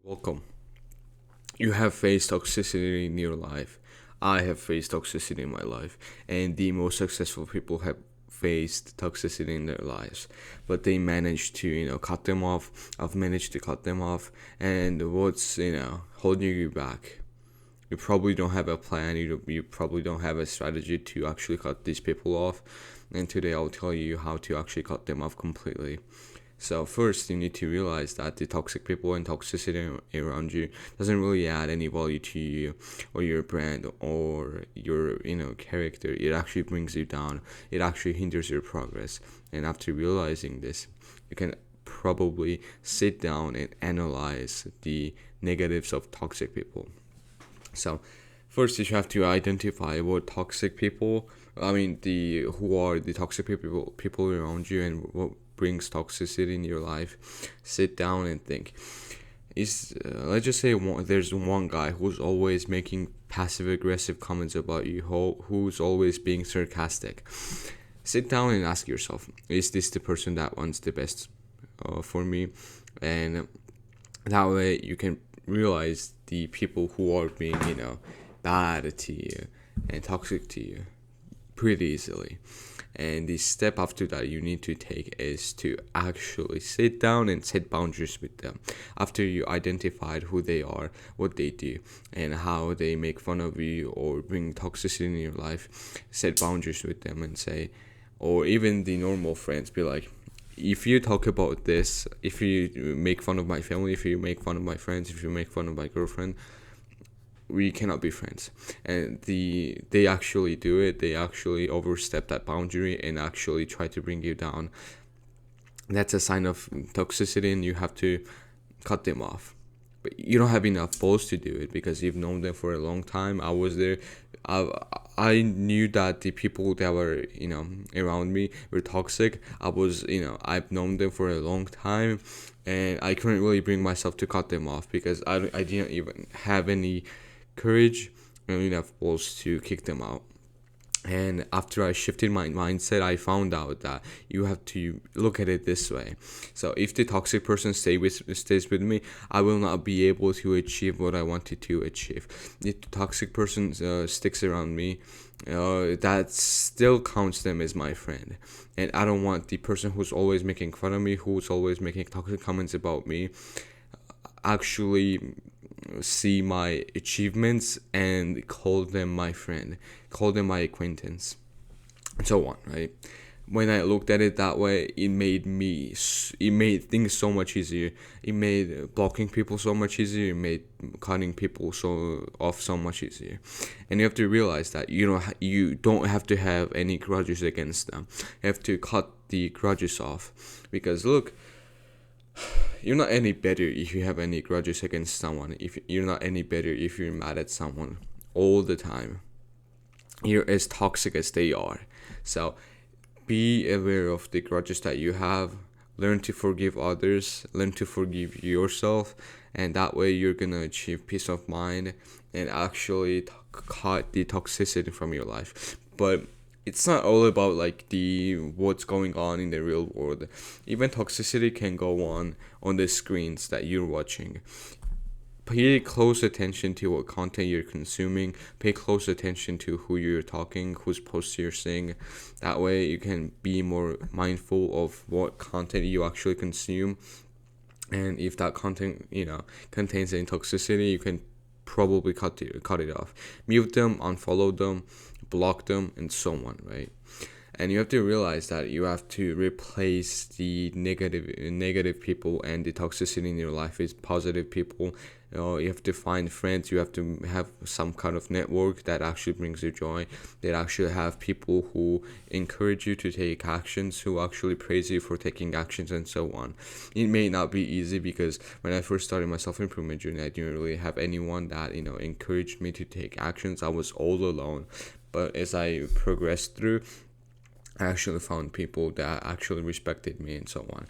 Welcome. You have faced toxicity in your life. I have faced toxicity in my life. And the most successful people have faced toxicity in their lives. But they managed to, cut them off. I've managed to cut them off. And what's, holding you back? You probably don't have a plan. You probably don't have a strategy to actually cut these people off. And today I'll tell you how to actually cut them off completely. So first, you need to realize that the toxic people and toxicity around you doesn't really add any value to you or your brand or your character. It actually brings you down. It actually hinders your progress. And after realizing this, you can probably sit down and analyze the negatives of toxic people. So first, you have to identify what toxic people. I mean, the who are the toxic people around you, and what brings toxicity in your life. Sit down and think. Let's just say there's one guy who's always making passive aggressive comments about you, who's always being sarcastic. Sit down and ask yourself: is this the person that wants the best for me? And that way you can realize the people who are being bad to you and toxic to you pretty easily. And the step after that you need to take is to actually sit down and set boundaries with them. After you identified who they are, what they do, and how they make fun of you or bring toxicity in your life, set boundaries with them and say, or even the normal friends, be like, if you talk about this, if you make fun of my family, if you make fun of my friends, if you make fun of my girlfriend, we cannot be friends. And they actually do it. They actually overstep that boundary and actually try to bring you down. That's a sign of toxicity, and you have to cut them off. But you don't have enough balls to do it because you've known them for a long time. I was there. I knew that the people that were around me were toxic. I've known them for a long time, and I couldn't really bring myself to cut them off because I didn't even have any courage and enough balls to kick them out. And after I shifted my mindset, I found out that you have to look at it this way. So if the toxic person stays with me, I will not be able to achieve what I wanted to achieve. If the toxic person sticks around me, that still counts them as my friend. And I don't want the person who's always making fun of me, who's always making toxic comments about me, actually see my achievements and call them my friend, call them my acquaintance, and so on, right? When I looked at it that way, it made things so much easier. It made blocking people so much easier. It made cutting people so much easier. And you have to realize that you don't have to have any grudges against them. You have to cut the grudges off, because look, you're not any better if you have any grudges against someone. If you're not any better if you're mad at someone all the time. You're as toxic as they are. So be aware of the grudges that you have. Learn to forgive others. Learn to forgive yourself. And that way you're gonna achieve peace of mind and actually cut the toxicity from your life. But it's not all about like the what's going on in the real world. Even toxicity can go on the screens that you're watching. Pay close attention to what content you're consuming. Pay close attention to who you're talking, whose posts you're seeing. That way you can be more mindful of what content you actually consume. And if that content contains any toxicity, you can probably cut it off. Mute them, unfollow them, block them, and so on, right? And you have to realize that you have to replace the negative people and the toxicity in your life with positive people. You have to find friends. You have to have some kind of network that actually brings you joy, that actually have people who encourage you to take actions, who actually praise you for taking actions, and so on. It may not be easy because when I first started my self-improvement journey, I didn't really have anyone that encouraged me to take actions. I was all alone. But as I progressed through, I actually found people that actually respected me and so on.